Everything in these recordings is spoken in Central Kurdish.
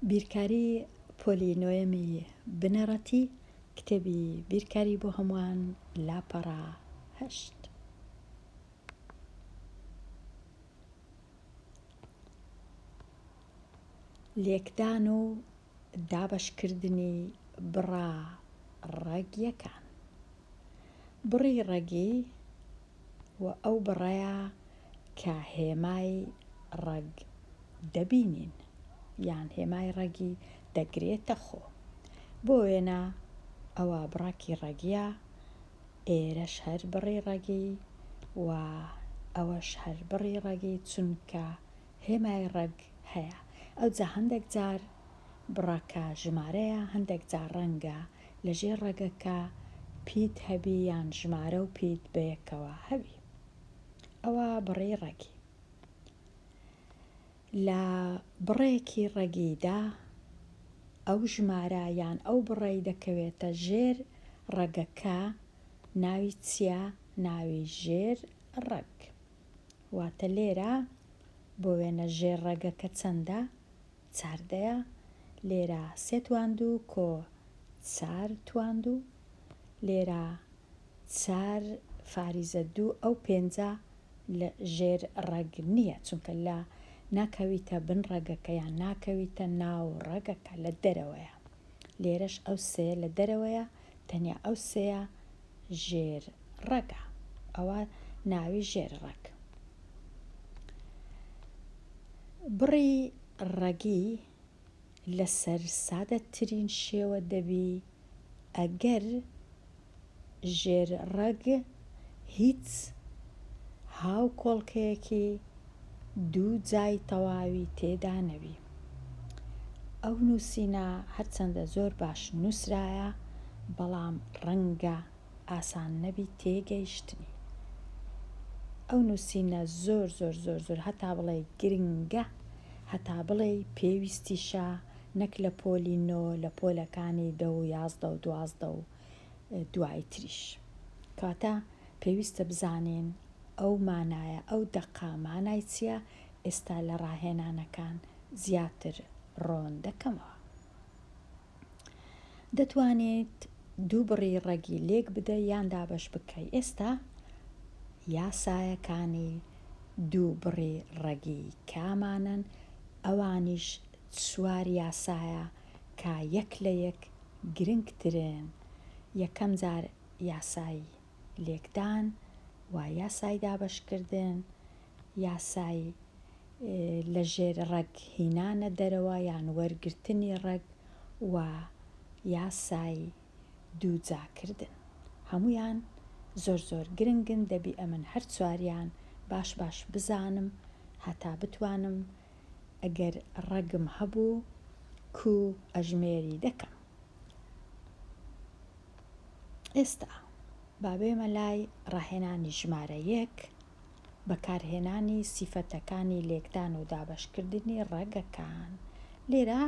بیرکاری پۆلینۆیەمی بنەڕەتی کتێبی بیرکاری بۆ هەمووان لاپەڕە 8. لێکدان و دابەشکردنی بڕا ڕەگیەکان. بڕی ڕەگی و ئەو بڕەیە کە هێمای ڕەگ دەبینین یان هێمای ڕەگی دەگرێتە خۆ. بۆ وێنە ئەوە بڕێکی ڕەگیە، ئێرەش هەر بڕی ڕەگی و ئەوەش هەر بڕی ڕەگی، چونکە هێمای ڕەگ هەیە. ئەوجا هەندێک جار بڕەکە ژمارەیە، هەندێک جار ڕەنگە لەژێر ڕەگەکە پیت هەبی یان ژمارە و پیت بەیەکەوە هەبی. ئەوە بڕی ڕەگی. لە بڕێکی ڕەگیدا ئەو ژمارە یان ئەو بڕەی دەکەوێتە ژێر ڕەگەکە ناوی چییە؟ ناوی ژێر ڕەگ. واتە لێرە بۆ وێنە ژێر ڕەگەکە چەندە؟ 14. لێرە 3 تواندوو کۆ 4 تواندوو، لێرە 4 فاریزە 2 ئەو 5 لە ژێر ڕەگ نییە، چونکە لە ناکەویتە بن ڕەگەکە یان ناکەویتە ناو ڕەگەکە، لە دەرەوەیە. لێرەش ئەو 3 لە دەرەوەیە، تەنیا ئەو 3 ژێر ڕەگە، ئەوە ناوی ژێر ڕەگ. بڕی ڕەگی لەسەر سادەترین شێوە دەبی ئەگەر ژێر ڕەگ هیچ هاوکۆڵکەیەکی دوو جای تەواوی تێدا نەبی. ئەو نووسینە هەرچەندە زۆر باش نووسرایە، بەڵام ڕەنگە ئاسان نەبی تێگەیشتنی. ئەو نووسینە زۆر زۆر زۆر زۆر هەتا بڵێ گرنگە، هەتا بڵێ پێویستیشە، نەک لە پۆلی نۆ لە پۆلەکانی 10 و 11 و 12 و دوای تریش. کاتە پێویستە بزانین ئەو مانایە، ئەو دەقا مانای چییە. ئێستا لە ڕاهێنانەکان زیاتر ڕۆن دەکەمەوە. دەتوانێت دوو بڕی ڕەگی لێک بدە یان دابەش بکەی. ئێستا یاسایەکانی دوو بڕی ڕەگی کامانن؟ ئەوانیش 4 یاسایە کە یەک لە یەک گرنگترن. یەکەم جار یاسای لێکدان و یاسای دابەشکردن، یاسای لە ژێر ڕەگ هینانە دەرەوە یان وەرگرتنی ڕەگ، و یاسای دووجاکردن. هەمویان زۆر زۆر گرنگن، دەبی ئەمن هەر چواریان باش باش بزانم هەتا بتوانم ئەگەر ڕەگم هەبوو کو ئەژمێری دەکەم. ئێستا با بێمە لای ڕاهێنانی ژمارە 1، بەکارهێنانی سیفەتەکانی لێکدان و دابەشکردنی ڕەگەکان. لێرە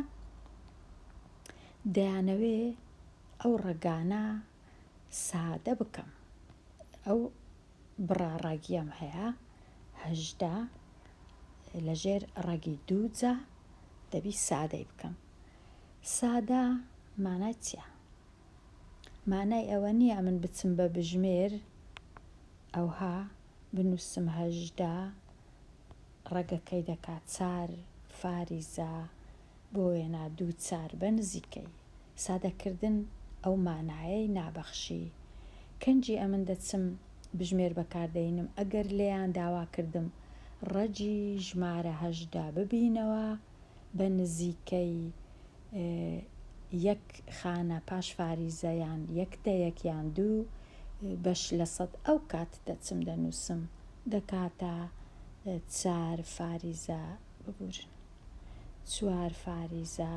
دەیانەوێ ئەو ڕەگانە سادە بکەم. ئەو بڕا ڕەگیەم هەیە 18 لەژێر ڕەگی 2 دەبی سادەی بکەم. سادە مانای چییە؟ مانای ئەوە نییە من بچم بە بژمێر ئەوها بنووسم 18 ڕەگەکەی دەکات 4 فاریزە بۆ وێنە 2 4 بە نزیکەی. سادەکردن ئەو مانایەی نابەخشی. کەنجی ئەمن دەچم بژمێر بەکاردەینم ئەگەر لێیان داوا کردم ڕەجی ژمارە 18 ببینەوە بە نزیکەی 1 خانە پاش فاریزە یان 1 یان 2 بەش لە 100، ئەو کات دەچم دەنووسم دەکاتە 4 فاریزە ببورن 4 فاریزە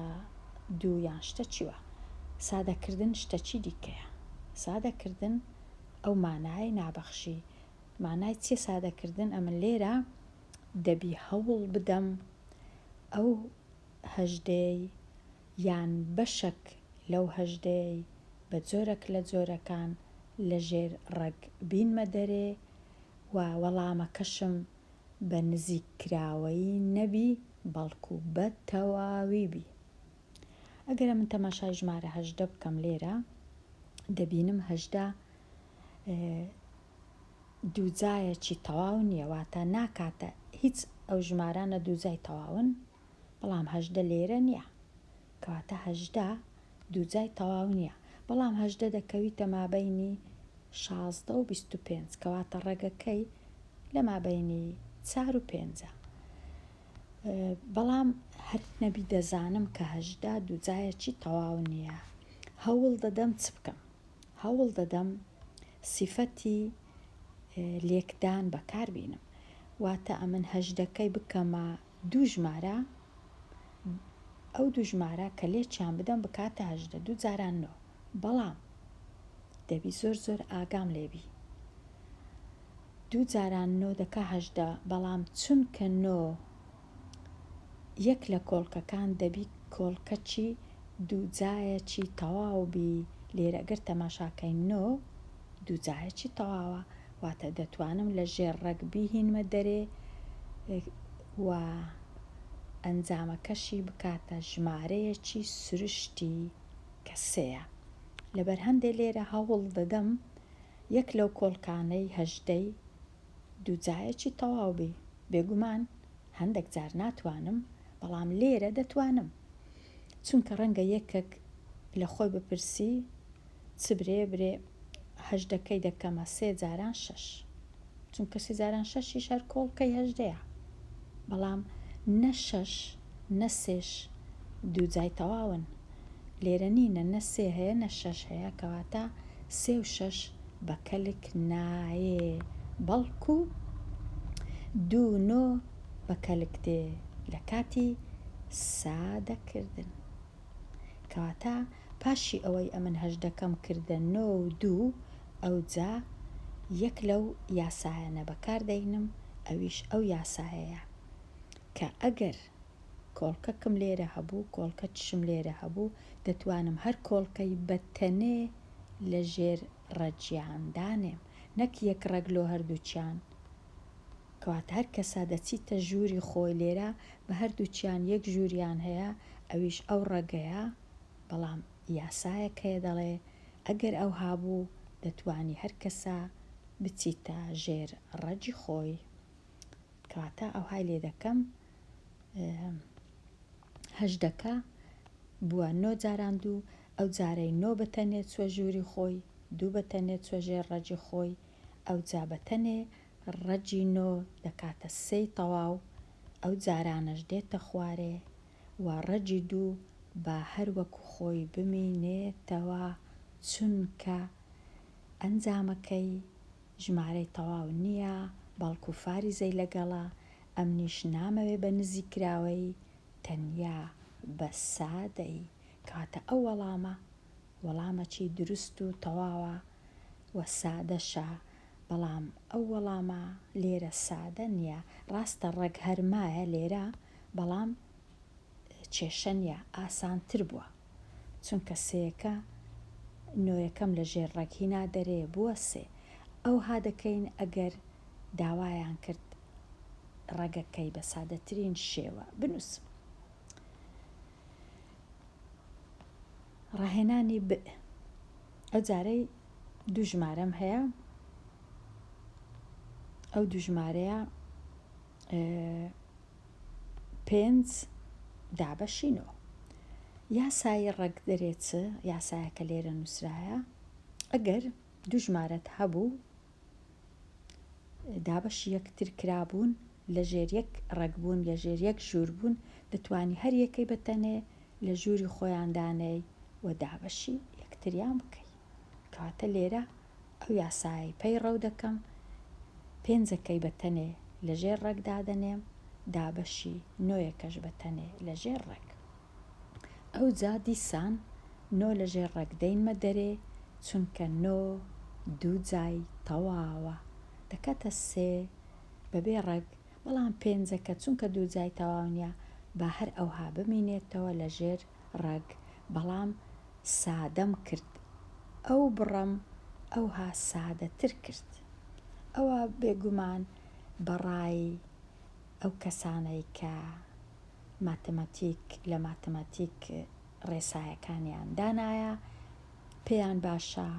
2 یان شتە چیوە. سادەکردن شتەچی دیکەیە. سادەکردن ئەو مانای نابەخشی. مانای چیە سادەکردن؟ ئەمن لێرە دەبی هەوڵ بدەم ئەو 18 یان بەشێک لەو 18 بە جۆرێک لە جۆرەکان لە ژێر ڕەگ بینمە دەرێ و وەڵامەکەشم بە نزیکراوەی نەبی بەڵکو بە تەواوی بی. ئەگەر من تەماشای ژمارە 18 بکەم لێرە دەبینم 18 دووجایەکی تەواو نییەواتە ناکاتە هیچ ئەو ژمارانە دووجای تەواون بەڵام 18 لێرە نییە کەواتە 18 دووجای تەواو نییە بەڵام 18 دەکەویتە مابەینی 16 و 25 کەواتە ڕێگەکەی لە مابەینی 4 و 5 بەڵام هەر نەبی دەزانم کە 18 دووجایەکی تەواو نییە هەوڵ دەدەم چ بکەم هەوڵ دەدەم سیفەتی لێکدان بەکاربینم واتە ئەمن 18کەی بکەمە دوو ژمارە ئەو دوو ژمارە کە لێکیان بدەم بکاتە 18 دوو جاران نۆ بەڵام دەبی زۆر ئاگام لێبی دوو جاران نۆ دەکا 18 بەڵام چونکە نۆ یەک لە کۆڵکەکان دەبی کۆڵکەچی دووجایەکی تەواو بی لێرە ئەگەر تەماشاکەین نۆ دووجایەکی تەواوە واتە دەتوانم لە ژێر ڕەگ بیهینمە دەرێ و ئەنجامەکەشی بکاتە ژمارەیەکی سروشتی کە سەیە لەبەر هەندێ لێرە هەوڵ دەدەم یەک لەو کۆڵکانەی 18ی دووجایەکی تەواو بی بێگومان هەندێک جار ناتوانم بەڵام لێرە دەتوانم چونکە ڕەنگە یەکێک لە خۆی بپرسی چ برێ 18کەی دەکەمە 3 جاران 6 چونکە 3 جاران 6 هەر کۆڵکەی 18ەیە بەڵام نە 6 نە 3 دووجای تەواون لێرە نینە نە 3 هەیە نە 6 هەیە کەواتە 3 و 6 بە کەلک نایێ بەڵکو 2 نۆ بە کەلک دێ لە کاتی سادەکردن کەواتە پاشی ئەوەی ئەمن 18کەم کردە 9 و 2 ئەوجا یەک لەو یاسایانە بەکاردەینم ئەویش ئەو یاسایەیە کە ئەگەر کۆڵکەکم لێرە هەبوو کۆڵکە چشم لێرە هەبوو دەتوانم هەر کۆڵکەی بەتەنێ لە ژێر ڕەجیاندانێم نەک یەک ڕەگلۆ هەردووچیان کەواتە هەر کەسا دەچیتە ژووری خۆی لێرە بە هەردووچیان یەک ژووریان هەیە ئەویش ئەو ڕەگەیە بەڵام یاسایەک هەیە دەڵێ ئەگەر ئەو هابوو دەتوانی هەر کەسا بچیتە ژێر ڕەجی خۆی کەواتە ئەو های لێ دەکەم 18کە بووە 9 جاران دوو ئەو جارەی 9 بەتەنێت چوە ژووری خۆی 2 بەتەنێت چوە ژێر ڕەجی خۆی ئەو جا بەتەنێ ڕەجی 9 دەکاتە 3 تەواو ئەو جارانەش دێتە خوارێ و ڕەجی 2 با هەر وەکو خۆی بمینێتەوە چونکە ئەنجامەکەی ژمارەی تەواو نییە بەڵکو فاریزەی لەگەڵا ئەمنیش نامەوێ بە نزیکراوەی تەنیا بە سادەی کاتە ئەو وەڵامەکی دروست و تەواوە و سادەشە بەڵام ئەو وەڵامە لێرە سادە نییە ڕاستە ڕەگ هەرمایە لێرە بەڵام کێشە نییە ئاسانتر بووە چونکە سێیەکە نۆیەکەم لە ژێر ڕەگهینا دەرێ بووە سێ ئەو ها دەکەین ئەگەر داوایان کرد ڕەگەکەی بە سادەترین شێوە بنووسم ڕاهێنانی ب ئەو جارەی دوو ژمارەم هەیە ئەو دوو ژمارەیە 5 دابەشینەوە یاسای ڕەگ دەرێت یاسایەکە لێرە نووسرایە ئەگەر دوو ژمارەت هەبوو دابەش یەکتر کرابوون لە ژێر یەک ڕەگبوون لە ژێر یەک ژوور بوون دەتوانی هەر یەکەی بەتەنێ لە ژووری خۆیاندانەی و دابەشی یەکتریان بکەی کاتە لێرە ئەو یاسایی پەی ڕەو دەکەم 5ەکەی بەتەنێ لە ژێر ڕەگدادەنێم دابەشی 9یەکەش بەتەنێ لە ژێر ڕێک ئەو جا دیسان 9 لە ژێر ڕەگدەینمە دەرێ چونکە 9 دوو جای تەواوە دەکاتە 3 بەبێ ڕەگ بەڵام 5ەکە چونکە دوو جای تەواو نیە با هەر ئەوها بمینێتەوە لە ژێر ڕەگ بەڵام سادەم کرد ئەو بڕەم ئەوها سادەتر کرد ئەوە بێگومان بەڕای ئەو کەسانەی کە ماتەماتیک لە ماتەماتیک ڕێسایەکانیان دانایە پێیان باشە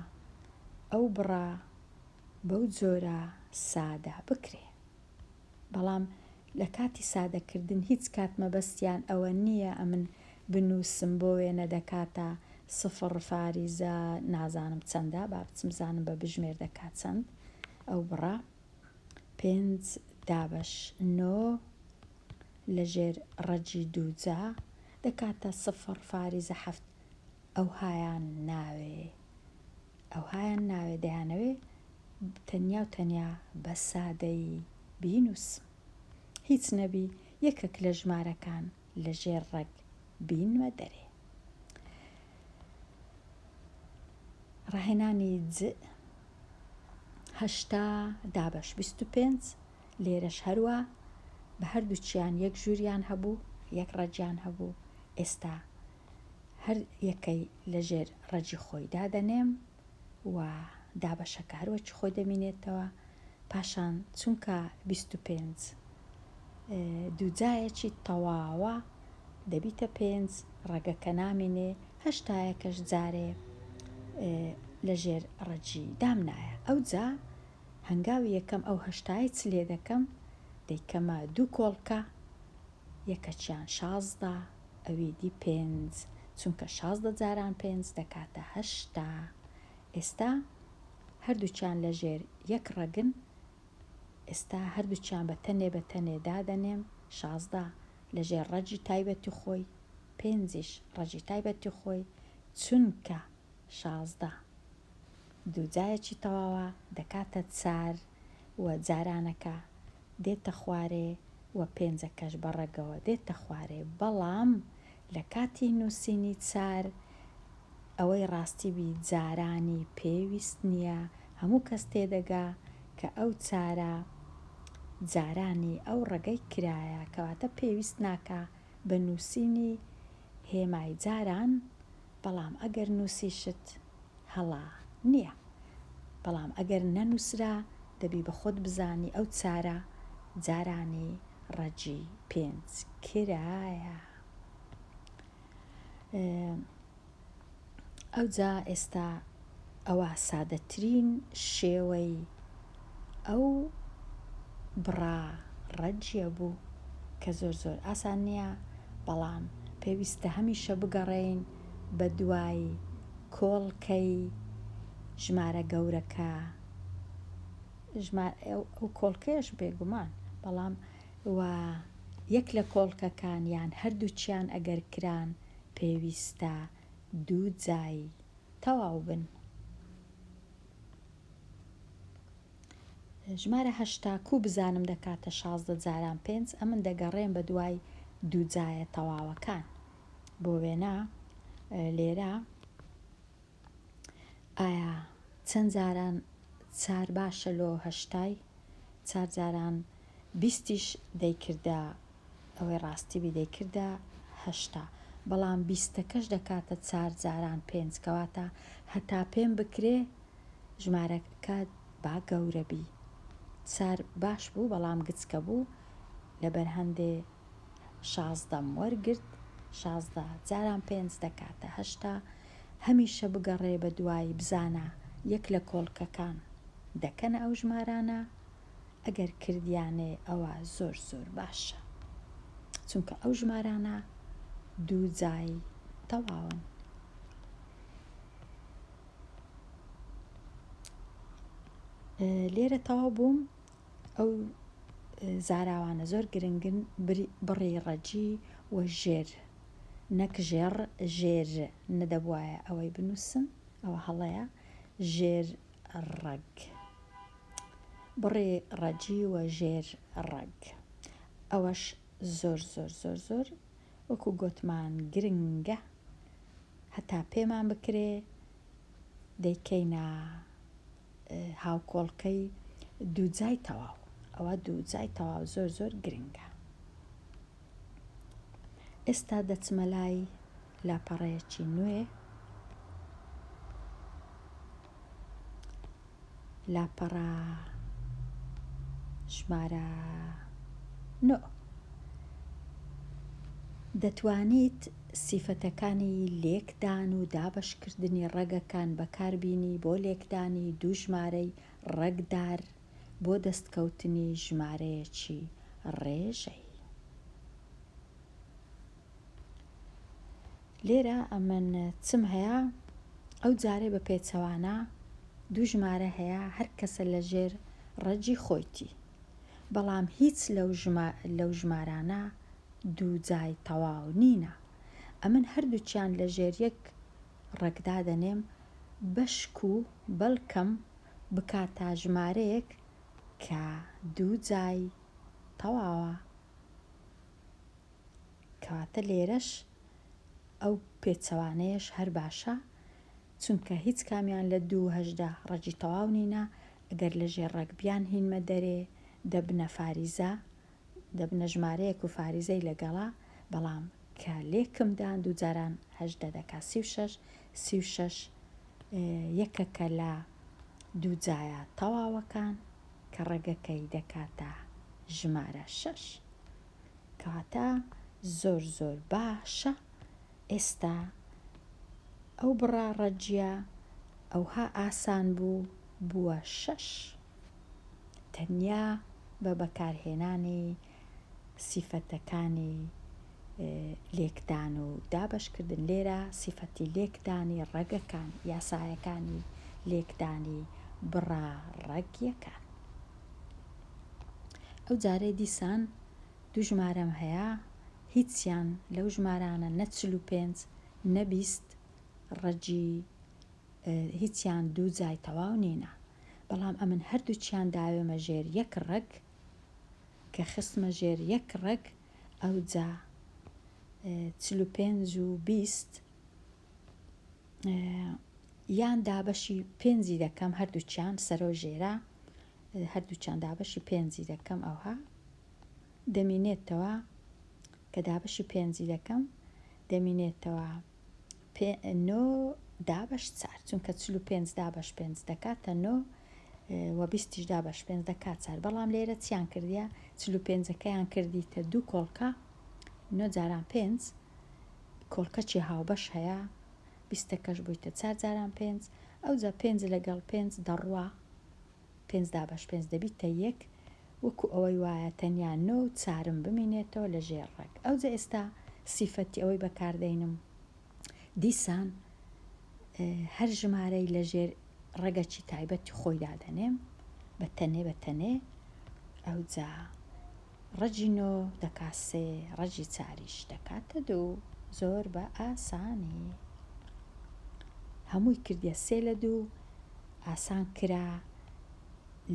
ئەو بڕە بەو جۆرە سادە بکرێ. بەڵام لە کاتی سادەکردن هیچ کات مەبەستیان ئەوە نییە ئەمن بنووسم بۆ وێنە دەکاتە 0 فاریزە نازانم چەندە با بچمزانم بە بژمێر دەکات چەند ئەو بڕە 5 دابەش 9 لەژێر ڕەجی دووجا دەکاتە 0 فاریزە 7 ئەو هایان ناوێ دەیانەوێ تەنیا و تەنیا بە سادەی بینووسم. هیچ نەبی یەکێک لە ژمارەکان لەژێر ڕەگ بینمە دەرێ. ڕاهێنانی ج 8 دابەش 25 لێرەش هەروە بە هەردووچیان یەک ژووریان هەبوو یەک ڕەجیان هەبوو. ئێستا هەر یەکەی لەژێر ڕەجی خۆی دادەنێم و دابەشەکە هەروەکی خۆی دەمینێتەوە. پاشان چونکە 25 دووجایەکی تەواوە دەبیتە 5 ڕەگەکە نامێنێ 8یەکەش جارێ لەژێر ڕەجی دامنایە. ئەو جا هەنگاوی یەکەم ئەو 8 چ لێ دەکەم دەیکەمە 2 کۆڵکە یەکەچیان 16 ئەوی دی 5 چونکە 16 جاران 5 دەکاتە 8. ئێستا هەردووچیان لەژێر یەک ڕەگن. ئێستا هەردووچیان بە تەنێ دادەنێم 16 لەژێر ڕەجی تایبەتی خۆی 5ش ڕەجی تایبەتی خۆی چونکە 16 دووجایەکی تەواوە دەکاتە 4 و جارانەکە دێتە خوارێ و 5ەکەش بە ڕەگەوە دێتە خوارێ. بەڵام لە کاتی نووسینی 4 ئەوەی ڕاستی بی جارانی پێویست نییە. هەموو کەس تێدەگا کە ئەو 4 جارانی ئەو ڕەگەی کرایە کەواتە پێویست ناکە بە نووسینی هێمای جاران. بەڵام ئەگەر نووسیشت هەڵا نییە. بەڵام ئەگەر نەنووسرا دەبی بە خۆت بزانی ئەو 4 جارانی ڕەجی 5 کرایە. ئەو جا ئێستا ئەوە سادەترین شێوەی ئەو بڕا ڕەجیە بوو کە زۆر ئاسان نییە. بەڵام پێویستە هەمیشە بگەڕێین بە دوای کۆڵکەی ژمارە گەورەکە ئەو کۆڵکەیەش بێگومان. بەڵام یەک لە کۆڵکەکان یان هەردووچیان ئەگەر کران پێویستە 2 جای تەواو بن. ژمارە 8 کوو بزانم دەکاتە 16 جاران 5 ئەمن دەگەڕێن بە دوای 2 جایە تەواوەکان. بۆ وێنە لێرە ئایا چەند جاران 4 باشە لۆ 8 4 جاران 20ش دەیکردە ئەوەی ڕاستی بی دەیکردە 8. بەڵام 20ەکەش دەکاتە 4 جاران 5 کەواتە هەتا پێم بکرێ ژمارەکە با گەورە بی. 4 باش بوو بەڵام گچکە بوو لەبەر هەندێ 16 وەرگرت 16 جاران 5 دەکاتە 8. هەمیشە بگەڕێ بە دوای بزانە یەک لە کۆڵکەکان دەکەنە ئەو ژمارانە. ئەگەر کردیانێ ئەوە زۆر باشە چونکە ئەو ژمارانە 2 جای تەواون. لێرە تەواو بووم. ئەو زاراوانە زۆر گرنگن بڕی ڕەجی و ژێر نەک ژێر نەدەبوایە ئەوەی بنووسم ئەوە هەڵەیە ژێر ڕەگ بڕێ ڕەجی و ژێر ڕەگ ئەوەش زۆر وەکو گوتمان گرنگە. هەتا پێمان بکرێ دەیکەینە هاوکۆڵکەی 2 جای تەواو. ئەوە 2 جای تەواو زۆر گرنگە. ئێستا دەچمە لای لاپەڕەیەکی نوێ. لاپەڕە ژمارە 9. دەتوانیت سیفەتەکانی لێکدان و دابەشکردنی ڕەگەکان بەکاربینی بۆ لێکدانی دوو ژمارەی ڕەگدار بۆ دەستکەوتنی ژمارەیەکی ڕێژەی. لێرە ئەمن چم هەیە؟ ئەو جارێ بە پێچەوانە دوو ژمارە هەیە، هەر کەسە لە ژێر ڕەجی خۆیتی، بەڵام هیچ لەو ژمارانە دوو جای تەواو نینە. ئەمن هەردووچیان لە ژێر یەک ڕەگدا دەنێم بەشک و بەڵکەم بکاتە ژمارەیەک کە دوو جای تەواوە. کەواتە لێرەش ئەو پێچەوانەیەش هەر باشە، چونکە هیچ کامیان لە 2/8 ڕەجی تەواو نینە. ئەگەر لە ژێر ڕەگبیان هینمە دەرێ دەبنە فاریزە، دەبنە ژمارەیەک و فاریزەی لەگەڵا، بەڵام کە لێکمدان دوو جاران 8 دەکا 36 یەکەکە لە دوو جایە تەواوەکان کە ڕەگەکەی دەکاتە ژمارە 6. کەواتە زۆر زۆر باشە. ئێستا ئەو بڕا ڕەجیە ئەوها ئاسان بوو، بووە 6. تەنیا بە بەکارهێنانی سیفەتەکانی لێکدان و دابەشکردن. لێرە سیفەتی لێکدانی ڕەگەکان، یاسایەکانی لێکدانی بڕا ڕەگیەکان. ئەو جارێ دیسان دوو ژمارەم هەیە، هیچیان لەو ژمارانە نە 45 نە 20 ڕەجی هیچیان دوو جای تەواو نینە، بەڵام ئەمن هەردووچیان داوێمە ژێر یەک ڕەگ، کە خستمە ژێر یەک ڕەگ، ئەو جا 45 و 20 یان دابەشی 5 دەکەم، هەردووچیان سەرۆ ژێرە هەردووچیان دابەشی 5 دەکەم، ئەوها دەمینێتەوە کە دابەشی 5 دەکەم دەمینێتەوە 9 دابەش 4، چونکە 45 دابەش 5 دەکاتە 9 و 20 دابەش 5 دەکات 4. بەڵام لێرە چیان کردیە؟ 45ەکەیان کردیتە دوو کۆڵکە، 9 جاران 5 کۆڵکەچی هاوبەش هەیە، 20ەکەش بوویتە 4 جاران 5، ئەو جا 5 لەگەڵ 5 دەڕوا، 5 دابەش 5 دەبیتە 1، وەکو ئەوەی وایە تەنیا 9 و 4 بمینێتەوە لە ژێر ڕەگ. ئەو جا ئێستا سیفەتی ئەوەی بەکاردێنم دیسان هەر ژمارەی لە ژێر ڕەگەکی تایبەتی خۆی دادەنێم بە تەنێ، ئەو جا ڕەجی 9 دەکا 3، ڕەجی 4ش دەکاتە 2. زۆر بە ئاسانی هەمووی کردیە 3 لە 2، ئاسان کرا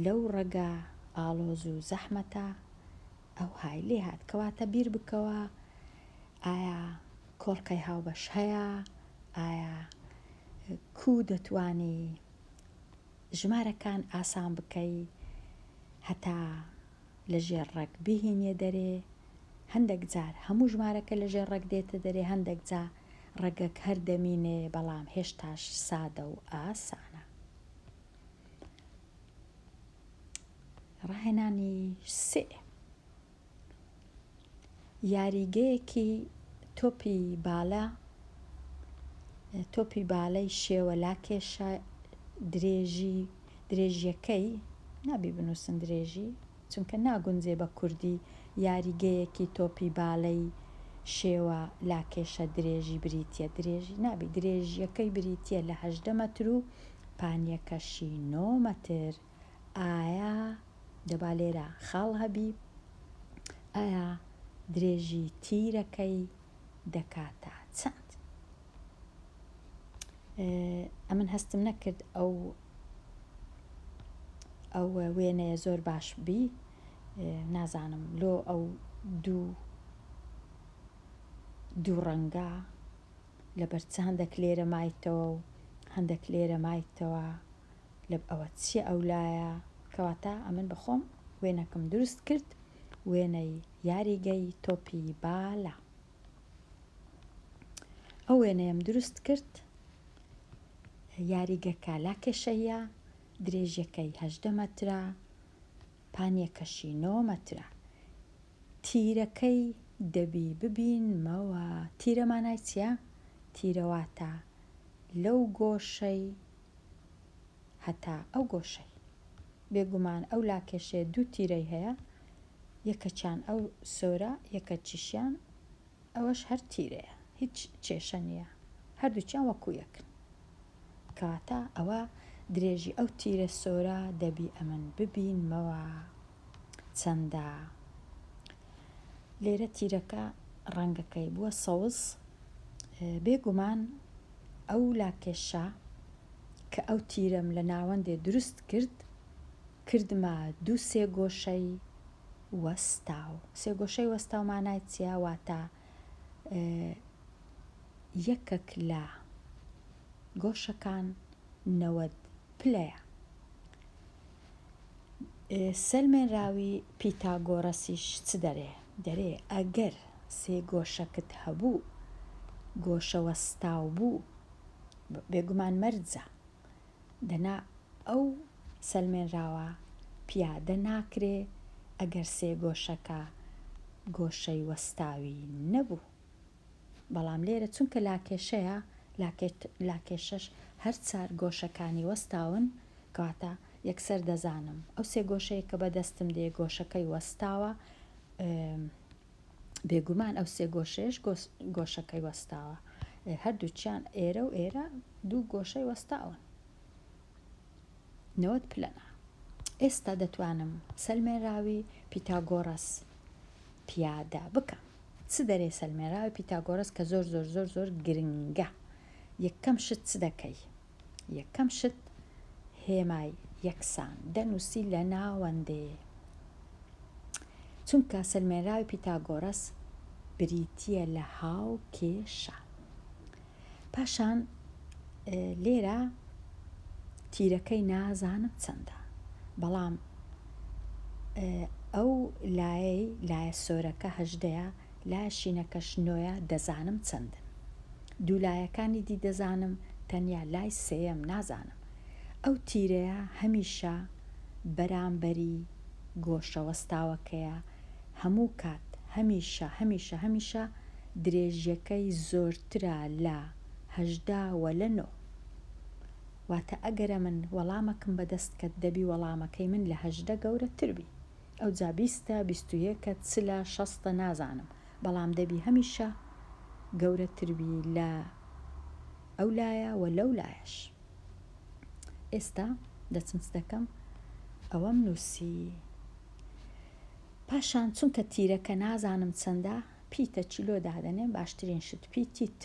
لەو ڕەگە ئاڵۆز و زەحمەتە ئەو های لێ هات. کەواتە بیر بکەوە ئایا کۆڵکەی هاوبەش هەیە، ئایا کو دەتوانی ژمارەکان ئاسان بکەی هەتا لە ژێر ڕەگ بهینێ دەرێ. هەندێک جار هەموو ژمارەکە لە ژێر ڕەگ دێتە دەرێ، هەندێک جار ڕەگەک هەر دەمینێ، بەڵام هێشتاش سادە و ئاسانە. ڕاهێنانی 3 یاریگەیەکی تۆپی بالای شێوە لاکێشە درێژیەکەی نابی بنووسن درێژی، چونکە ناگونجێ بە کوردی. یاریگەیەکی تۆپی بالای شێوە لاکێشە درێژی بریتە درێژی، نابی درێژیەکەی بریتە لە 18 مەتر و پانیەکەشی 9 مەتر. ئایا دەبا لێرە خاڵ هەبی، ئایا درێژی تیرەکەی دەکاتە چەند؟ ئەمن هەستم نەکرد ئەو وێنەیە زۆر باش بی، نازانم لۆ ئەو دوو ڕەنگە لەبەرچە هەندێک لێرە مایتەوە و هەندێک لێرە مایتەوە، لە ئەوە چیە ئەولایە. کەواتە ئەمن بەخۆم وێنەکەم دروست کرد، وێنەی یاریگەی تۆپی بالا. ئەو وێنەیەم دروست کرد، یاریگەکە لاکێشەیە، درێژیەکەی 18 مەترە، پانیەکەشی 9 مەترە. تیرەکەی دەبی ببینمەوە. تیرە مانای چییە؟ تیرەواتە لەو گۆشەی هەتا ئەو گۆشەی. بێگومان ئەو لاکێشەیە دوو تیرەی هەیە، یەکەچیان ئەو سۆرە، یەکە چیشیان ئەوەش هەر تیرەیە، هیچ کێشە نییە، هەردووچیان وەکو یەکن. کەواتە ئەوە درێژی ئەو تیرە سۆرە دەبی ئەمن ببینمەوە چەندە. لێرە تیرەکە ڕەنگەکەی بووە سەوز. بێگومان ئەو لاکێشە کە ئەو تیرەم لە ناوەندێ دروست کردمە دوو سێ گۆشەی وەستاو. سێ گۆشەی وەستاو مانای چیە؟ واتە یەکێک لە گۆشەکان 90 پلەیە. سەلمێنراوی پیتاگۆرەسیش چ دەرێ ئەگەر سێ گۆشەکت هەبوو، گۆشە وەستاو بوو، بێگومان مەرجە، دەنا ئەو سەلمێنراوە پیادە ناکرێ ئەگەر سێ گۆشەکە گۆشەی وەستاوی نەبوو. بەڵام لێرە چونکە لاکێشەیە، لاکێشەش هەر چار گۆشەکانی وەستاون، کەواتە یەکسەر دەزانم ئەو سێ گۆشەیە کە بەدەستم دێ گۆشەکەی وەستاوە، بێگومان ئەو سێ گۆشەیەش گۆشەکەی وەستاوە، هەردووچیان ئێرە و ئێرە دوو گۆشەی وەستاون 90 پلەنە. ئێستا دەتوانم سەلمێنراوی پیتاگۆرەس پیادە بکەم. چ دەرێ سەلمێنراوی پیتاگۆرەس کە زۆر زۆر زۆر زۆر گرنگە؟ یەکەم شت چ دەکەی؟ یەکەم شت هێمای یەکسان دەنووسی لە ناوەندێ، چونکە سەلمێنراوی پیتاگۆرەس بریتیە لە هاوکێشە. پاشان لێرە تیرەکەی نازانم چەندە، بەڵام ئەو لایە سۆرەکە 18ەیە، لایە شینەکەش 9ە، دەزانم چەندن. دوو لایەکانی دی دەزانم، تەنیا لای سێیەم نازانم. ئەو تیرەیە هەمیشە بەرامبەری گۆشە وەستاوەکەیە، هەموو کات هەمیشە درێژیەکەی زۆرترە لە 18 وە لە 9. واتە ئەگەرە من وەڵامەکەم بەدەست کەت دەبی وەڵامەکەی من لە 18 گەورەتر بی، ئەو جا 20، 21، 60 نازانم، بەڵام دەبی هەمیشە گەورەتر بی لە ئەو لایە و لەو لایەش. ئێستا دەچم دەکەم ئەوەم نووسی. پاشان چونکە تیرەکە نازانم چەندە، پیتە چیلۆ دادەنێم، باشترین شت پیتی ت.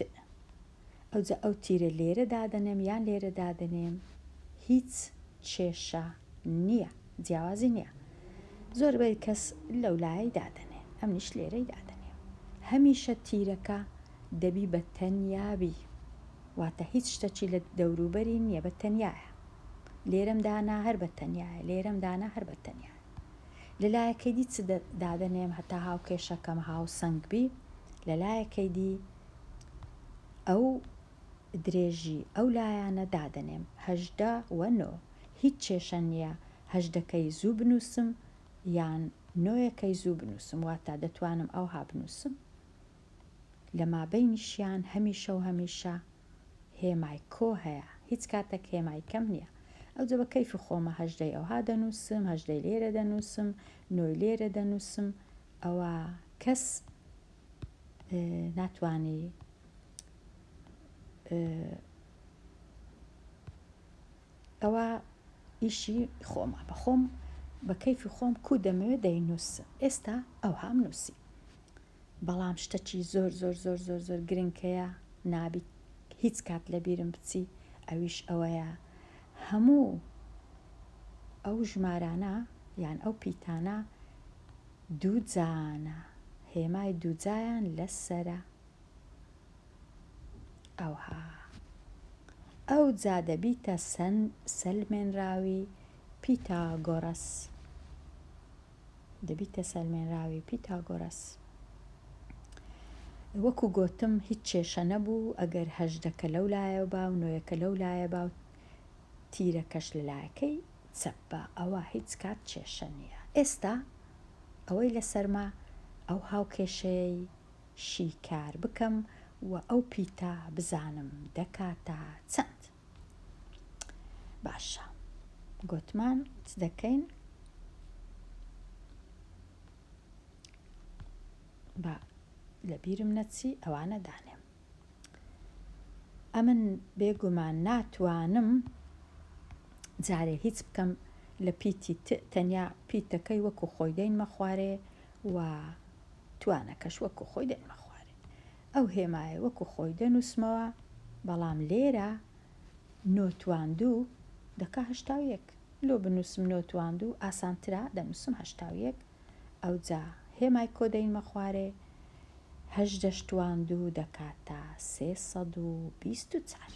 ئەوجا ئەو تیرە لێرە دادەنێم یان لێرە دادەنێم، هیچ کێشە نییە، جیاوازی نییە. زۆربەی کەس لەو لایەی دادەنێ، ئەمنیش لێرەی دادەنێم. هەمیشە تیرەکە دەبی بە تەنیابی، واتە هیچ شتێکی لە دەوروبەری نییە، بە تەنیایە. لێرەم دانا هەر بە تەنیایە، لێرەم دانا هەر بە تەنیایە. لە لایەکەی دی چ دادەنێم هەتا هاوکێشەکەم هاوسەنگ بی، لە لایەکەی دی ئەو درێژی ئەو لایەنە دادەنێم 18 و 9. هیچ کێشە نییە 18کەی زوو بنووسم یان 9کەی زوو بنووسم، واتە دەتوانم ئەوها بنووسم. لە مابەینیشیان هەمیشە هێمای کۆ هەیە، هیچ کاتێک هێمای کەم نییە. ئەوجا بە کەیفی خۆمە 18 ئەوها دەنووسم، 18 لێرە دەنووسم، 9 لێرە دەنووسم. ئەوە کەس ناتوانی ئەوە ئیشی خۆمە، بە خۆم بە کەیفی خۆم کو دەمەوێت دەینووسم. ئێستا ئەوها نووسی، بەڵام شتێکی زۆر زۆر زۆر زۆر زۆر گرنگەیە نابی هیچ کات لە بیرم بچی، ئەویش ئەوەیە هەموو ئەو ژمارانە یان ئەو پیتانە دوو جانە، هێمای دوو جایان لەسەرە. ئەوها ئەو جا دەبیتە سەلمێنراوی پیتاگۆرەس، دەبیتە سەلمێنراوی پیتاگۆرەس. وەکو گوتم هیچ کێشە نەبوو ئەگەر 18کە لەو لایە با و 9کە لەو لایە با و تیرەکەش لە لایەکەی چەپ بە، ئەوە هیچ کات کێشە نییە. ئێستا ئەوەی لەسەرما ئەو هاوکێشەی شیکار بکەم و ئەو پیتە بزانم دەکاتە چەند. باشە، گوتمان چ دەکەین؟ بە لەبیرم نەچی ئەوانە دانێم. ئەمن بێگومان ناتوانم جارێ هیچ بکەم لە پیتی تەنیا پیتەکەی وەکو خۆی دەینمە خوارێ و توانەکەش وەکو خۆی دەینمە خوارێ. ئەو هێمایە وەکو خۆی دەنووسمەوە، بەڵام لێرە نۆتواندوو دەکا 81. لۆ بنووسم نۆتواندوو ئاسانترا دەنووسم 81. ئەو جا هێمای کۆ دەینمە خوارێ 18 تواندوو دەکاتە 324.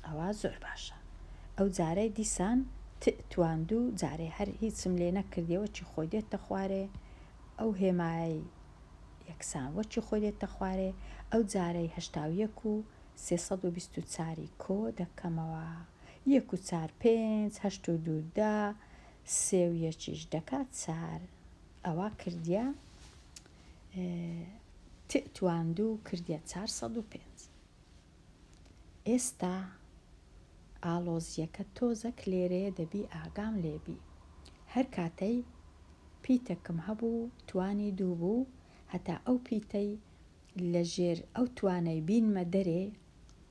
ئەوە زۆر باشە. ئەو جارەی دیسان تواندوو جارێ هەر هیچم لێ نەکردیەوە چی خۆی دێتە خوارێ، ئەو هێمای یەکسان وەچی خۆی دێتە خوارێ، ئەو جارەی 81 و 324 کۆ دەکەمەوە 1 و 4 5 8 و 2 10 3 و 1 دەکات 4. ئەوە کردیە تواندوو کردیە 405. ئێستا ئالۆزیەکە تۆزە لێرەیە دەبی ئاگام لێبی. هەر کاتەی پیتەکەم هەبوو توانی دوو بوو، هەتا ئەو پیتەی لە ژێر ئەو توانەی بینمە دەرێ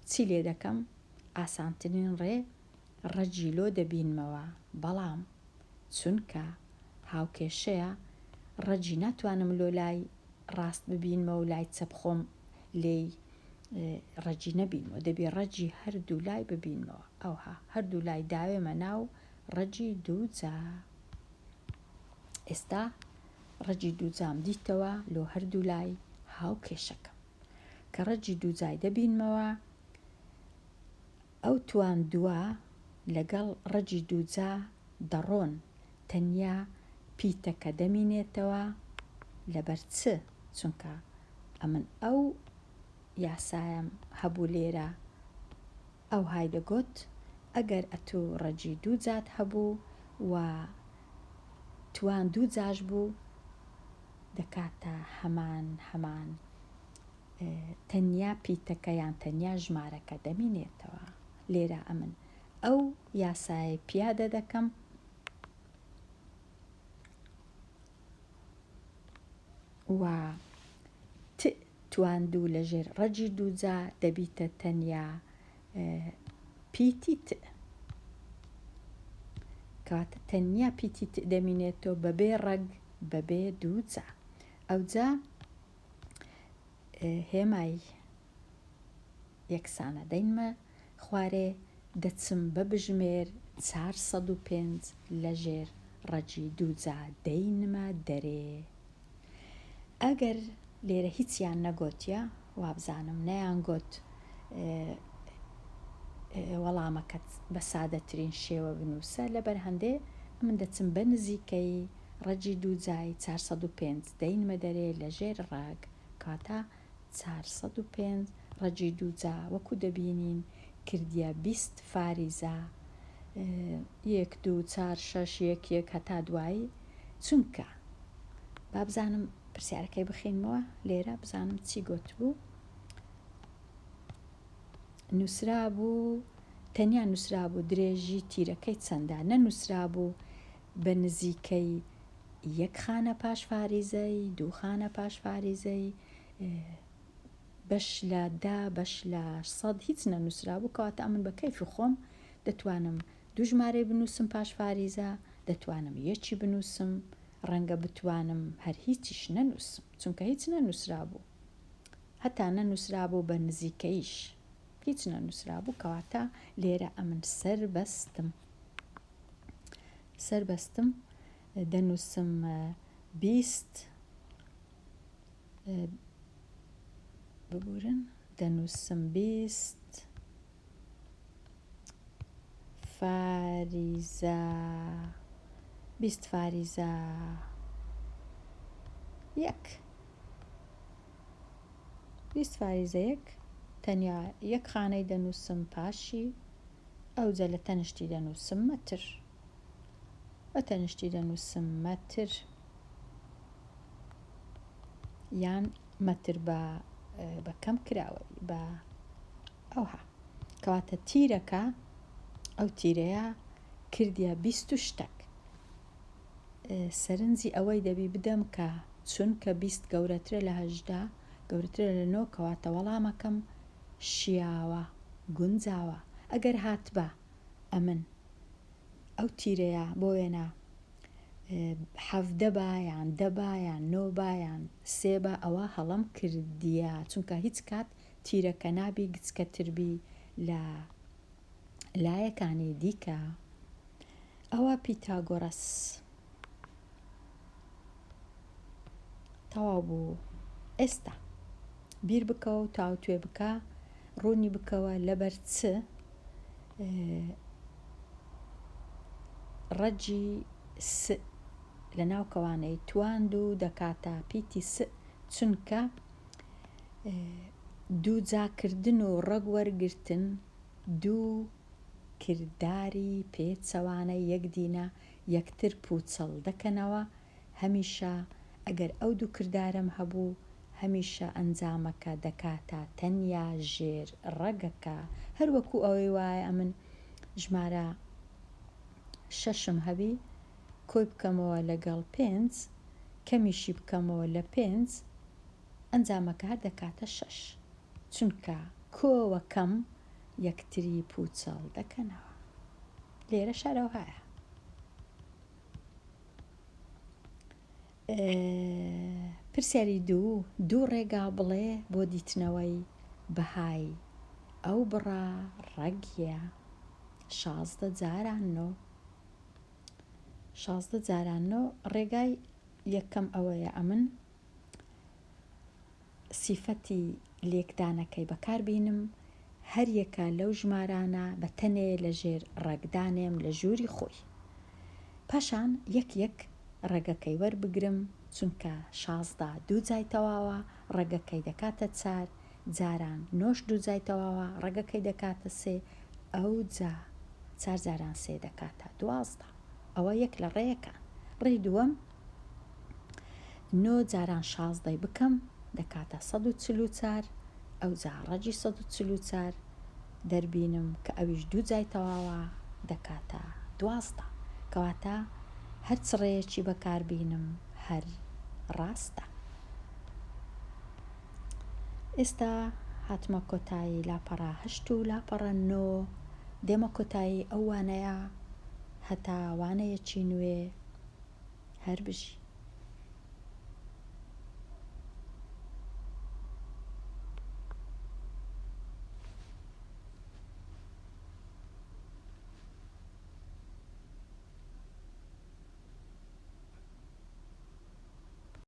چی لێ دەکەم؟ ئاسانترین ڕێ ڕەجی لۆ دەبینمەوە، بەڵام چونکە هاوکێشەیە ڕەجی ناتوانم لۆ لای ڕاست ببینمەوە و لای چەپ خۆم لێی ڕەجی نەبینەوە، دەبێ ڕەجی هەردوو لای ببینەوە. ئەوها هەردوو لای داوێمە ناو ڕەجی دووجا. ئێستا ڕەجی دووجام دیتەوە لۆ هەردوو لای هاوکێشەکەم کە ڕەجی دووجای دەبینمەوە. ئەو تواندووە لەگەڵ ڕەجی دووجا دەڕۆن، تەنیا پیتەکە دەمینێتەوە لەبەر چ؟ چونکە ئەمن ئەو یاسایم هەبوو لێرە، ئەو های دەگوت ئەگەر ئەتو ڕەجی دووجات هەبوو و توان دووجاش بوو دەکاتە هەمان تەنیا پیتەکە یان تەنیا ژمارەکە دەمینێتەوە. لێرە ئەمن ئەو یاسای پیادە دەکەم و تواندوو لە ژێر ڕەجی دووجا دەبیتە تەنیا پیتی کەواتە تەنیا پیتی دەمینێتەوە بەبێ ڕەگ بەبێ دووجا. ئەوجا هێمای یەکسانە دەینمە خوارێ، دەچم بە بژمێر 405 لە ژێر ڕەجی دووجا دەینمە دەرێ. ئەگەر لێرە هیچیان نەگۆتیە وابزانم نەیانگۆت وەڵامەکەت بە سادەترین شێوە بنووسە، لەبەر هەندێ من دەچم بە نزیکەی ڕەجی دووجای 405 دەینمە دەرێ لە ژێر ڕاگ، کاتە 405 ڕەجی دووجا وەکو دەبینین کردیە 20 فاریزە 1 2 4 6 1 1 هەتا دوایی. چونکە با بزانم پرسیارەکەی بخینمەوە لێرە بزانم چی گوت بوو. نووسرا بوو تەنیا نووسرا بوو درێژی تیرەکەی چەندە، نەنووسرا بوو بە نزیکەی 1 خانە پاش فاریزەی 2 خانە پاش فاریزەی بەش لە 10 بەش لە 100 هیچ نەنووسرا بوو. کەواتە ئەمن بە کەیفی خۆم دەتوانم دوو ژمارەی بنووسم پاش فاریزە، دەتوانم یەکی بنووسم، ڕەنگە بتوانم هەر هیچیش نەنووسم چونکە هیچ نەنووسرا بوو، هەتا نەنووسرا بوو بە نزیکەیش هیچ نەنووسرا بوو. کەواتە لێرە ئەمن سەربەستم دەنووسم 20 ببورن دەنووسم 20 فاریزە 20 فاریزە 1 20 فاریزە 1 تەنیا 1 خانەی دەنووسم پاشی، ئەوجە لە تەنشتی دەنووسم مەتر، بە تەنشتی دەنووسم مەتر یان مەتر بە کەم کراوە بە ئەوها کەواتە تیرەکە ئەو تیرەیە کردیە 20 شتێک سەرنجی ئەوەی دەبی بدەم کە چونکە 20 گەورەترە لە 10 گەورەترە لە 9 کەواتە وەڵامەکەم شیاوە گونجاوە ئەگەر هاتبە ئەمن ئەو تیرەیە بۆ وێنە 17 یان 10 یان 9 یان 3 ئەوە هەڵم کردیە چونکە هیچ کات تیرەکە نابی گچکەتربی لە لایەکانی دیکە ئەوە پیتاگۆرەس تەواو بوو. ئێستا بیر بکەوە و تاوتوێ بکە ڕوونی بکەوە لەبەر چ ڕەجی س لە ناو کەوانەی تواند و دەکاتە پیتی س چونکە دوو جاکردن و ڕەگ وەرگرتن دوو کردداری پێچەوانەی یەکدینە یەکتر پوچەڵ دەکەنەوە هەمیشە ئەگەر ئەو دوو کردارم هەبوو هەمیشە ئەنجامەکە دەکاتە تەنیا ژێر ڕەگەکە هەروەکو ئەوەی وایە ئەمن ژمارە 6 هەبی کۆی بکەمەوە لەگەڵ 5 کەمیشی بکەمەوە لە 5 ئەنجامەکە هەر دەکاتە 6 چونکە کۆوە کەم یەکتری پوچەڵ دەکەنەوە لێرە شارەوە هەیە پرسیاری دوو ڕێگا بڵێ بۆ دیتنەوەی بەهای ئەو بڕا ڕەگیە 16 جاران 16 جاران ڕێگای یەکەم ئەوەیە ئەمن سیفەتی لێکدانەکەی بەکاربینم هەر یەکە لەو ژمارانە بە تەنێ لە ژێر ڕەگدانێم لە ژووری خۆی پاشان یەک ڕێگەکەی وەربگرم چونکە 16 دوو جای تەواوە ڕێگەکەی دەکاتە 4 جاران 9 دوو جای تەواوە ڕێگەکەی دەکاتە 3 ئەو جا 4 جاران 3 دەکاتە 12 ئەوە یەک لە ڕێیەکان ڕێی دووەم 9 جاران 16 بکەم دەکاتە 144 ئەو جا ڕەجی 144 دەربینم کە ئەویش دوو جای تەواوە دەکاتە 12 کەواتە هەر چ ڕێیەکی بەکاربینم هەر ڕاستە. ئێستا هاتمە کۆتایی لاپەڕە 8 و لاپەڕە 9 دێمە کۆتایی ئەو وانەیە هەتا وانەیەکی نوێ هەر بژی